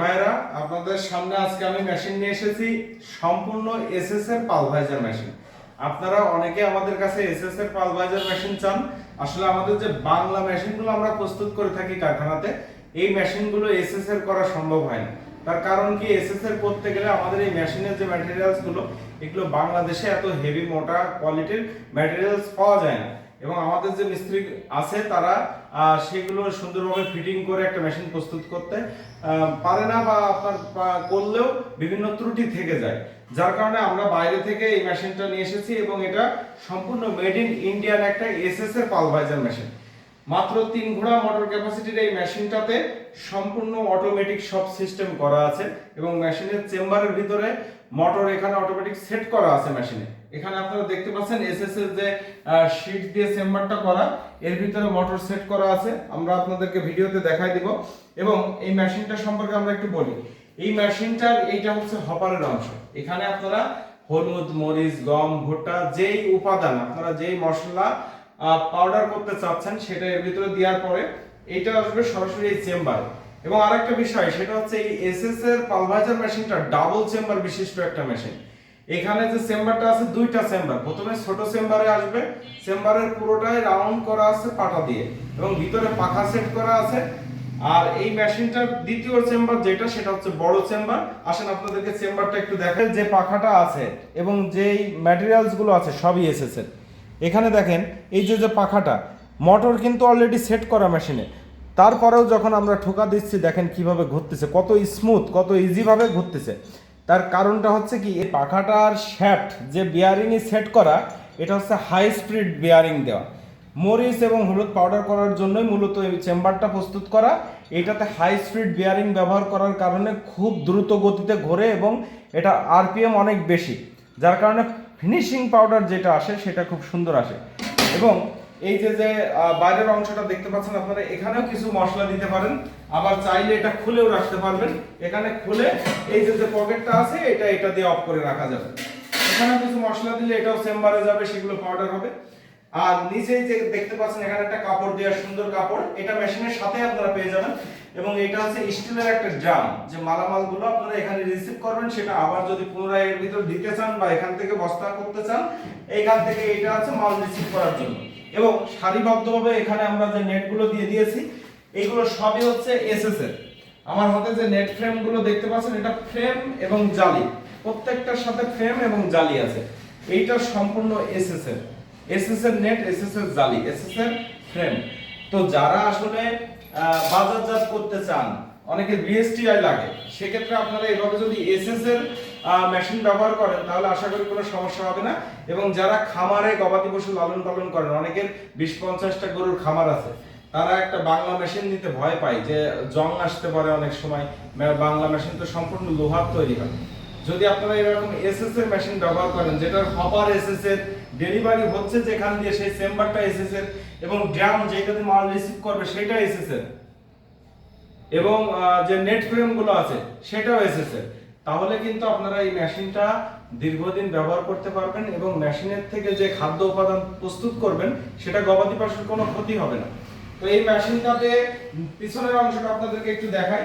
ভাইরা আপনাদের সামনে আজকে আমি মেশিন নিয়ে এসেছি সম্পূর্ণ এসএস এর পালভাইজার মেশিন। আপনারা অনেকে আমাদের কাছে এসএস এর পালভাইজার মেশিন চান। আসলে আমাদের যে বাংলা মেশিনগুলো আমরা প্রস্তুত করে থাকি কারখানাতে, এই মেশিনগুলো এসএস এর করা সম্ভব হয় না। তার কারণ কি, এসএস এর করতে গেলে আমাদের এই মেশিনের যে ম্যাটেরিয়ালস গুলো, এগুলো বাংলাদেশে এত হেভি মোটা কোয়ালিটির ম্যাটেরিয়ালস পাওয়া যায় না। এবং আমাদের যে মিস্ত্রি আছে তারা সেগুলো সুন্দরভাবে ফিটিং করে একটা মেশিন প্রস্তুত করতে পারে না, বা আপনার করলেও বিভিন্ন ত্রুটি থেকে যায়। যার কারণে আমরা বাইরে থেকে এই মেশিনটা নিয়ে এসেছি এবং এটা সম্পূর্ণ মেড ইন ইন্ডিয়ান একটা এসএস এর পালভাইজার মেশিন। মাত্র 3 ঘোড়া মোটর ক্যাপাসিটির এই মেশিনটাতে সম্পূর্ণ অটোমেটিক সব সিস্টেম করা আছে এবং মেশিনের চেম্বারের ভিতরে মোটর এখানে অটোমেটিক সেট করা আছে মেশিনে। এখানে আপনারা দেখতে পাচ্ছেন এসএস এর যে শীট দিয়ে চেম্বারটা করা, এর ভিতরে মোটর সেট করা আছে। আমরা আপনাদেরকে ভিডিওতে দেখাই দিব। এবং এই মেশিনটা সম্পর্কে আমরা একটু বলি। এই মেশিনটার এইটা হচ্ছে হপারের অংশ। এখানে আপনারা হলুদ, মরিচ, গম, ভুট্টা যেই উপাদান, আপনারা যেই মশলা পাউডার করতে চাচ্ছেন সেটা এর ভিতরে দেওয়ার পরে এটা আসবে সরাসরি এই চেম্বারে। এবং আরেকটা বিষয়, সেটা হচ্ছে এই এসএস এর পালভাইজার মেশিনটা ডাবল চেম্বার বিশিষ্ট একটা মেশিন। এখানে যে চেম্বারটা আছে, দুইটা চেম্বার। প্রথমে ছোট চেম্বারে আসবে, চেম্বারের পুরোটাই রাউন্ড করা আছে পাটা দিয়ে এবং ভিতরে পাখা সেট করা আছে। আর এই মেশিনটার দ্বিতীয় চেম্বার যেটা, সেটা হচ্ছে বড় চেম্বার। আসেন আপনাদেরকে চেম্বারটা একটু দেখেন। যে পাখাটা আছে এবং যেই ম্যাটেরিয়ালস গুলো আছে সবই এসএস এর। এখানে দেখেন এই যে পাখাটা, মোটর কিন্তু অলরেডি সেট করা মেশিনে, তারপরেও যখন আমরা ঠোকা দিচ্ছি দেখেন কিভাবে ঘুরতেছে, কত স্মুথ, কত ইজিভাবে ঘুরতেছে। তার কারণটা হচ্ছে কি, এই পাখাটার শ্যাফট যে বিয়ারিংয়ে সেট করা, এটা হচ্ছে হাই স্পিড বিয়ারিং দেওয়া। মরিচ এবং হলুদ পাউডার করার জন্যই মূলত এই চেম্বারটা প্রস্তুত করা। এটাতে হাই স্পিড বিয়ারিং ব্যবহার করার কারণে খুব দ্রুত গতিতে ঘোরে এবং এটা আরপিএম অনেক বেশি, যার কারণে ফিনিশিং পাউডার যেটা আসে সেটা খুব সুন্দর আসে। এবং এই যে বাইরের অংশটা দেখতে পাচ্ছেন আপনারা, এখানেও কিছু মশলা দিতে পারেন, আবার চাইলে এটা খুলেও রাখতে পারবেন। এখানে খুলে এই যে পকেটটা আছে, এটা দিয়ে অফ করে রাখা যাবে। এখানে কিছু মশলা দিলে এটাও চেম্বারে যাবে, সেগুলো পাউডার হবে। আর নিচেই যে দেখতে পাচ্ছেন এখানে একটা কাপড় দেওয়া, সুন্দর কাপড়, এটা মেশিনের সাথে আপনারা পেয়ে যাবেন। এবং এটা হচ্ছে স্টিলের একটা ড্রাম, যে মালামালগুলো আপনারা এখানে রিসিভ করবেন, সেটা আবার যদি পুনরায় এর ভিতর দিতে চান বা এখান থেকে বস্তা করতে চান, এইখান থেকে এটা আছে মাল রিসিভ করার জন্য। এবং সারিবদ্ধভাবে এখানে আমরা যে নেটগুলো দিয়ে দিয়েছি, এইগুলো সবই হচ্ছে এসএস এর। আমার হাতে যে নেট ফ্রেমগুলো দেখতে পাচ্ছেন, এটা ফ্রেম এবং জালি, প্রত্যেকটার সাথে ফ্রেম এবং জালি আছে। এইটা সম্পূর্ণ এসএস এর। এসএস এর নেট, এসএস এর জালি, এসএস এর ফ্রেম। তো যারা আসলে বাজারজাত করতে চান, অনেকে বিএসটিআই লাগে, সেক্ষেত্রে আপনারা এভাবে যদি এসএস এর মেশিন ব্যবহার করেন তাহলে আশা করি কোনো সমস্যা হবে না। এবং যারা খামারে গবাদি পশু লালন পালন করেন, অনেকের 20-50টা গরুর খামার আছে, তারা একটা বাংলা মেশিন নিতে ভয় পায় যে জং আসতে পারে অনেক সময়। বাংলা মেশিন তো সম্পূর্ণ লোহার তৈরি হয়। যদি আপনারা এরকম এসএস এর মেশিন ব্যবহার করেন, যেটার হপার এসএস এর, ডেলিভারি হচ্ছে যেখান দিয়ে সেই চেম্বারটা এসএস এর, এবং ড্রাম যেটাতে মাল রিসিভ করবে সেটা এসএস এর, এবং যে নেট ফ্রেম গুলো আছে সেটাও এসএস এর, তাহলে কিন্তু আপনারা এই মেশিনটা দীর্ঘদিন ব্যবহার করতে পারবেন এবং মেশিনের থেকে যে খাদ্য উপাদান প্রস্তুত করবেন সেটা গবাদি পশুর কোনো ক্ষতি হবে না। তো এই মেশিনটাতে পিছনের অংশটা আপনাদেরকে একটু দেখাই।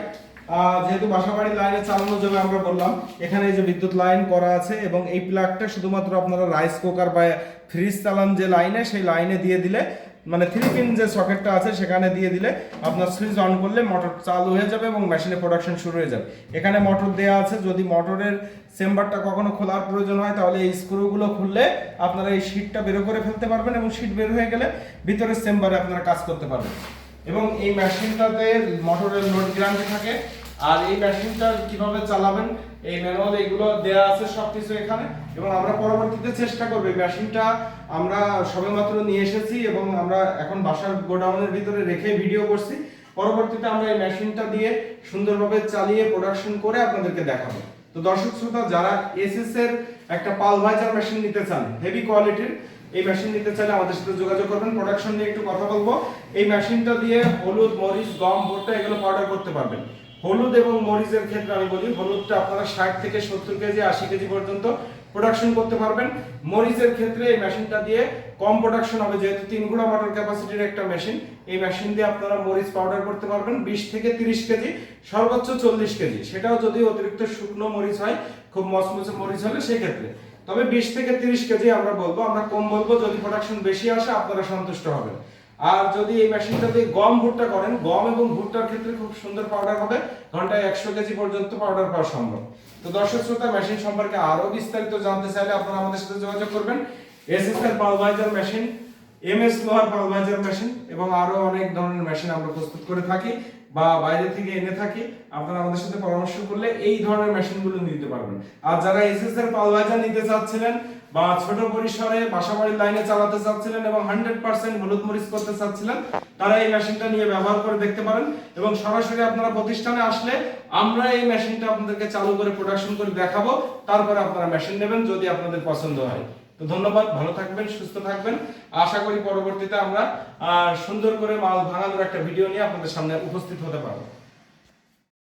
যেহেতু বাসাবাড়ির লাইনে চালানো যাবে, আমরা বললাম এখানে এই যে বিদ্যুৎ লাইন করা আছে এবং এই প্লাগটা শুধুমাত্র আপনারা রাইস কুকার বা ফ্রিজ চালান যে লাইনে, সেই লাইনে দিয়ে দিলে, মানে 3 পিন যে সকেটটা আছে সেখানে দিয়ে দিলে আপনার সুইচ অন করলে মোটর চালু হয়ে যাবে এবং মেশিনে প্রোডাকশন শুরু হয়ে যাবে। এখানে মোটর দেওয়া আছে, যদি মোটরের চেম্বারটা কখনো খোলার প্রয়োজন হয় তাহলে এই স্ক্রুগুলো খুললে আপনারা এই শীটটা বের করে ফেলতে পারবেন এবং শীট বের হয়ে গেলে ভিতরের চেম্বারে আপনারা কাজ করতে পারবেন। এবং এই মেশিনটাতে মোটরের লোড গ্যারান্টি থাকে। আর এই মেশিনটা কিভাবে চালাবেন, এই ম্যানুয়াল এগুলো দেয়া আছে সবকিছু এখানে। এবং আমরা পরবর্তীতে চেষ্টা করব, এই মেশিনটা আমরা সবেমাত্র নিয়ে এসেছি এবং আমরা এখন বাসার গোডাউনের ভিতরে রেখে ভিডিও করছি। পরবর্তীতে আমরা এই মেশিনটা দিয়ে সুন্দরভাবে চালিয়ে প্রোডাকশন করে আপনাদেরকে দেখাবো। তো দর্শক শ্রোতা, যারা এসএস এর একটা পালভাইজার মেশিন নিতে চান, হেভি কোয়ালিটির এই মেশিন নিতে চাইলে আমাদের সাথে যোগাযোগ করবেন। প্রোডাকশন নিয়ে একটু কথা বলবো। এই মেশিনটা দিয়ে হলুদ, মরিচ, গম, ভুট্টা এগুলো পাউডার করতে পারবেন। হলুদ এবং মরিচের ক্ষেত্রে আমি বলি, হলুদটা আপনারা 60 থেকে 70 কেজি, 80 কেজি পর্যন্ত প্রোডাকশন করতে পারবেন। মরিচের ক্ষেত্রে এই মেশিনটা দিয়ে কম প্রোডাকশন হবে, যেহেতু 3 গুঁড়া মোটর ক্যাপাসিটির একটা মেশিন। এই মেশিন দিয়ে আপনারা মরিচ পাউডার করতে পারবেন 20 থেকে 30 কেজি, সর্বোচ্চ 40 কেজি। সেটাও যদি অতিরিক্ত শুকনো মরিচ হয়, খুব মচমচে মরিচ হলে সেক্ষেত্রে। তবে 20 থেকে 30 কেজি আমরা বলবো, আমরা কম বলবো। যদি প্রোডাকশন বেশি আসে আপনারা সন্তুষ্ট হবেন। আর যদি এই মেশিনটা দিয়ে গম ভুট্টা করেন, গম এবং ভুট্টার ক্ষেত্রে খুব সুন্দর পাউডার হবে, ঘন্টায় 100 কেজি পর্যন্ত পাউডার পাওয়া সম্ভব। তো দর্শক শ্রোতা, মেশিন সম্পর্কে আরো বিস্তারিত জানতে চাইলে আপনারা আমাদের সাথে যোগাযোগ করবেন। এসএসআর পালভাইজার মেশিন, এমএস লোহার পালভাইজার মেশিন এবং আরো অনেক ধরনের মেশিন আমরা প্রস্তুত করে থাকি বা বাইরে থেকে এনে থাকি। আপনারা আমাদের সাথে পরামর্শ করলে এই ধরনের মেশিনগুলো নিতে পারবেন। আর যারা এসএসআর পালভাইজার নিতে চাচ্ছিলেন বা ছোট পরিসরে বাসাবাড়ির লাইনে চালাতে চাচ্ছিলেন এবং 100% হলুদ মরিচ করতে চাচ্ছিলেন, তারা এই মেশিনটা নিয়ে ব্যবহার করে দেখতে পারেন। এবং সরাসরি আপনারা প্রতিষ্ঠানে আসলে আমরা এই মেশিনটা আপনাদেরকে চালু করে প্রোডাকশন করে দেখাবো, তারপরে আপনারা মেশিন নেবেন যদি আপনাদের পছন্দ হয়। তো ধন্যবাদ, ভালো থাকবেন, সুস্থ থাকবেন। আশা করি পরবর্তীতে আমরা সুন্দর করে মাল ভাঙানোর একটা ভিডিও নিয়ে আপনাদের সামনে উপস্থিত হতে পারবো।